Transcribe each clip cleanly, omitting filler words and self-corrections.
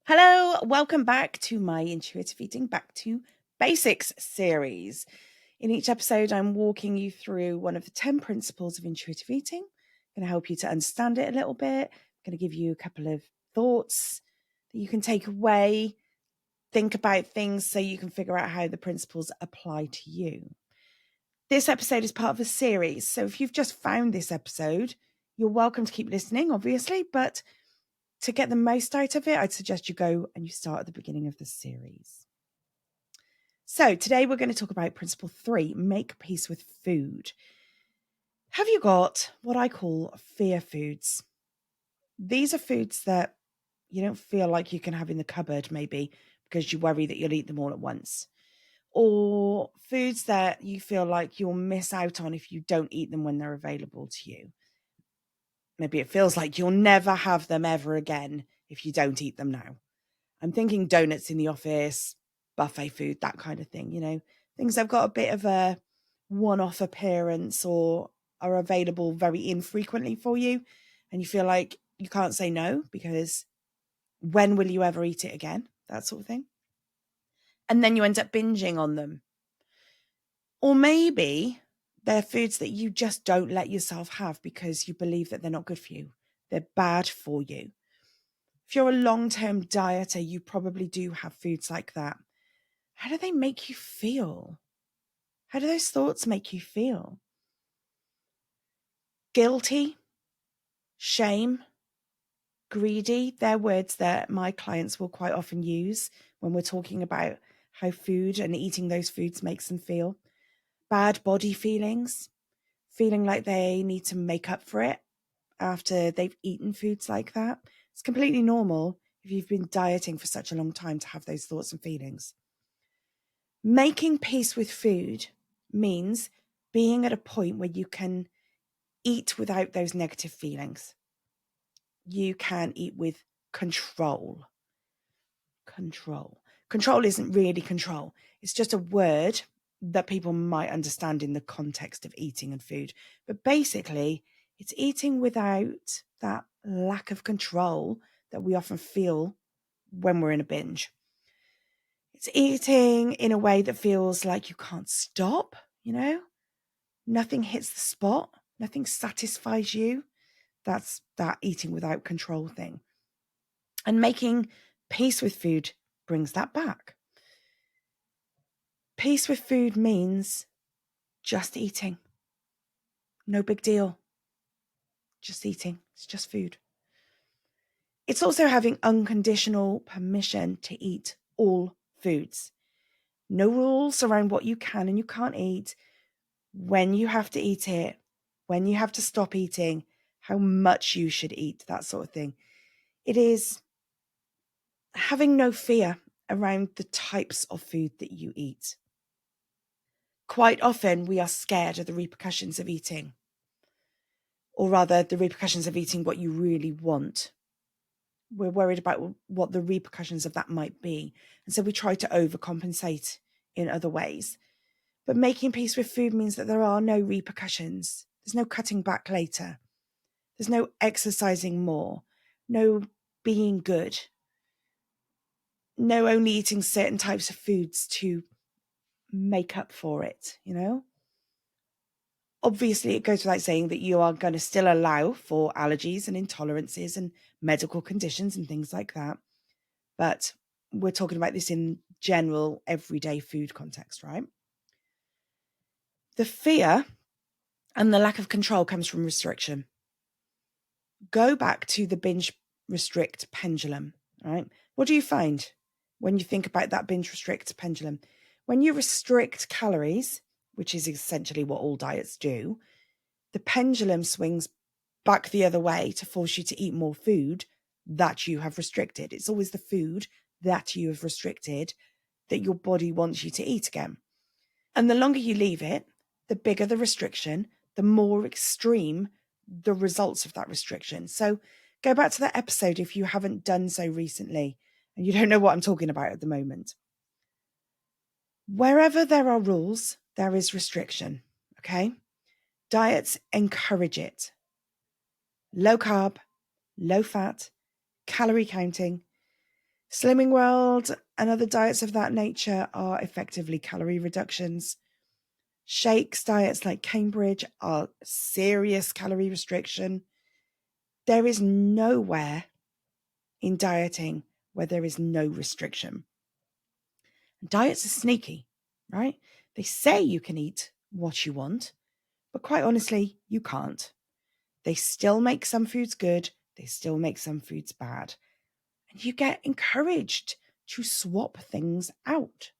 Hello, welcome back to my Intuitive Eating Back to Basics series. In each episode, I'm walking you through one of the 10 principles of intuitive eating. I'm going to help you to understand it a little bit. I'm going to give you a couple of thoughts that you can take away, think about things so you can figure out how the principles apply to you. This episode is part of a series, so if you've just found this episode, you're welcome to keep listening, obviously, but to get the most out of it, I'd suggest you go and you start at the beginning of the series. So today we're going to talk about principle 3, make peace with food. Have you got what I call fear foods? These are foods that you don't feel like you can have in the cupboard, maybe because you worry that you'll eat them all at once. Or foods that you feel like you'll miss out on if you don't eat them when they're available to you. Maybe it feels like you'll never have them ever again if you don't eat them now. I'm thinking donuts in the office, buffet food, that kind of thing, things that have got a bit of a one-off appearance or are available very infrequently for you. And you feel like you can't say no because when will you ever eat it again? That sort of thing. And then you end up binging on them. Or maybe they're foods that you just don't let yourself have because you believe that they're not good for you. They're bad for you. If you're a long-term dieter, you probably do have foods like that. How do they make you feel? How do those thoughts make you feel? Guilty, shame, greedy, they're words that my clients will quite often use when we're talking about how food and eating those foods makes them feel. Bad body feelings, feeling like they need to make up for it after they've eaten foods like that. It's completely normal if you've been dieting for such a long time to have those thoughts and feelings. Making peace with food means being at a point where you can eat without those negative feelings. You can eat with control. Control isn't really control. It's just a word that people might understand in the context of eating and food. But basically, it's eating without that lack of control that we often feel when we're in a binge. It's eating in a way that feels like you can't stop, Nothing hits the spot. Nothing satisfies you. That's that eating without control thing. And making peace with food brings that back. Peace with food means just eating. No big deal. Just eating. It's just food. It's also having unconditional permission to eat all foods. No rules around what you can and you can't eat, when you have to eat it, when you have to stop eating, how much you should eat, that sort of thing. It is having no fear around the types of food that you eat. Quite often we are scared of the repercussions of eating, or rather the repercussions of eating what you really want. We're worried about what the repercussions of that might be. And so we try to overcompensate in other ways. But making peace with food means that there are no repercussions. There's no cutting back later. There's no exercising more, no being good, no only eating certain types of foods to make up for it, Obviously, it goes without saying that you are going to still allow for allergies and intolerances and medical conditions and things like that. But we're talking about this in general, everyday food context, right? The fear and the lack of control comes from restriction. Go back to the binge restrict pendulum, right? What do you find when you think about that binge restrict pendulum? When you restrict calories, which is essentially what all diets do, the pendulum swings back the other way to force you to eat more food that you have restricted. It's always the food that you have restricted that your body wants you to eat again. And the longer you leave it, the bigger the restriction, the more extreme the results of that restriction. So go back to that episode if you haven't done so recently and you don't know what I'm talking about at the moment. Wherever there are rules, there is restriction, okay? Diets encourage it. Low carb, low fat, calorie counting. Slimming World and other diets of that nature are effectively calorie reductions. Shakes diets like Cambridge are serious calorie restriction. There is nowhere in dieting where there is no restriction. Diets are sneaky, right? They say you can eat what you want, but quite honestly, you can't. They still make some foods good, they still make some foods bad. And you get encouraged to swap things out.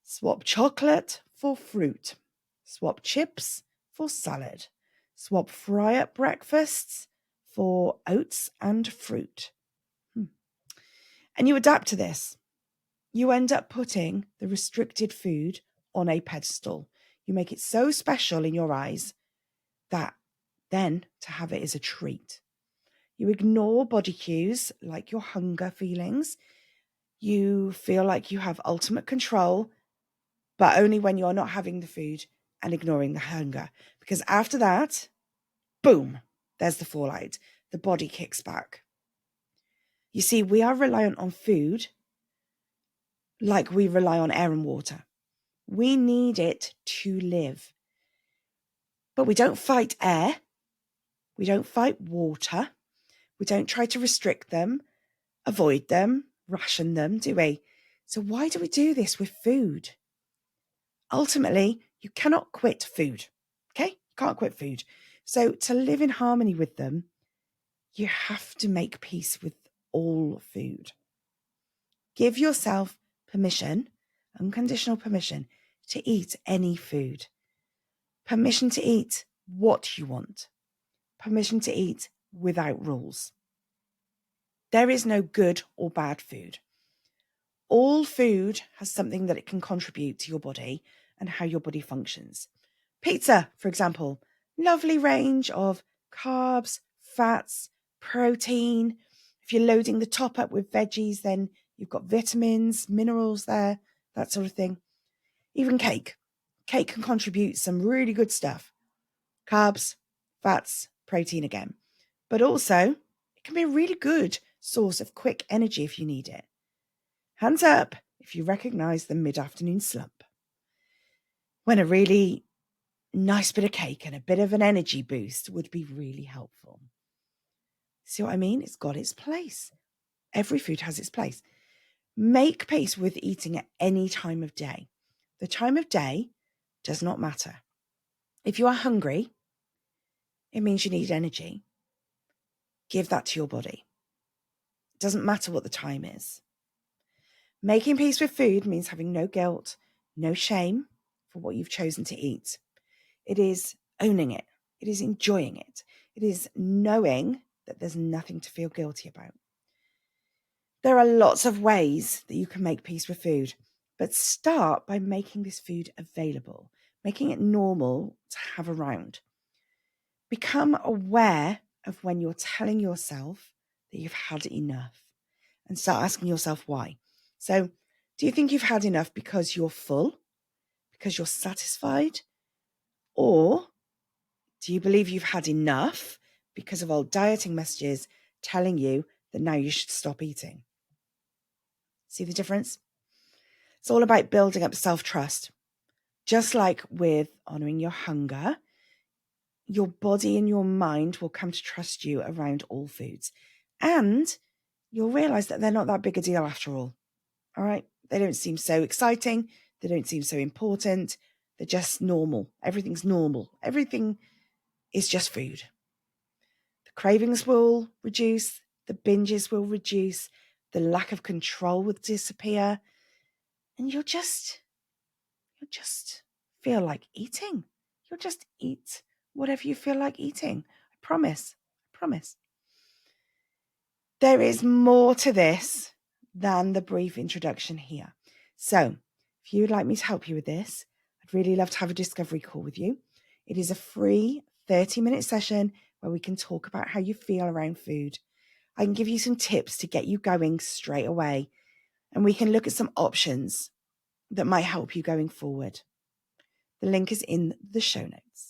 Swap chocolate for fruit. Swap chips for salad. Swap fry-up breakfasts for oats and fruit. And you adapt to this. You end up putting the restricted food on a pedestal. You make it so special in your eyes that then to have it is a treat. You ignore body cues like your hunger feelings. You feel like you have ultimate control, but only when you're not having the food and ignoring the hunger. Because after that, boom, there's the fallout. The body kicks back. You see, we are reliant on food like we rely on air and water. We need it to live. But we don't fight air. We don't fight water. We don't try to restrict them, avoid them, ration them, do we? So why do we do this with food? Ultimately, you cannot quit food, okay? You can't quit food. So to live in harmony with them, you have to make peace with all food. Give yourself permission, unconditional permission, to eat any food. Permission to eat what you want. Permission to eat without rules. There is no good or bad food. All food has something that it can contribute to your body and how your body functions. Pizza, for example, lovely range of carbs, fats, protein. If you're loading the top up with veggies, then you've got vitamins, minerals there, that sort of thing. Even cake. Cake can contribute some really good stuff. Carbs, fats, protein again. But also, it can be a really good source of quick energy if you need it. Hands up if you recognize the mid-afternoon slump, when a really nice bit of cake and a bit of an energy boost would be really helpful. See what I mean? It's got its place. Every food has its place. Make peace with eating at any time of day. The time of day does not matter. If you are hungry, it means you need energy. Give that to your body. It doesn't matter what the time is. Making peace with food means having no guilt, no shame for what you've chosen to eat. It is owning it. It is enjoying it. It is knowing that there's nothing to feel guilty about. There are lots of ways that you can make peace with food, but start by making this food available, making it normal to have around. Become aware of when you're telling yourself that you've had enough and start asking yourself why. So, do you think you've had enough because you're full, because you're satisfied? Or do you believe you've had enough because of old dieting messages telling you that now you should stop eating? See the difference? It's all about building up self-trust. Just like with honoring your hunger, your body and your mind will come to trust you around all foods. And you'll realize that they're not that big a deal after all. All right? They don't seem so exciting. They don't seem so important. They're just normal. Everything's normal. Everything is just food. The cravings will reduce. The binges will reduce. The lack of control will disappear. And you'll just feel like eating. You'll just eat whatever you feel like eating. I promise. I promise. There is more to this than the brief introduction here. So, if you'd like me to help you with this, I'd really love to have a discovery call with you. It is a free 30-minute session where we can talk about how you feel around food. I can give you some tips to get you going straight away, and we can look at some options that might help you going forward. The link is in the show notes.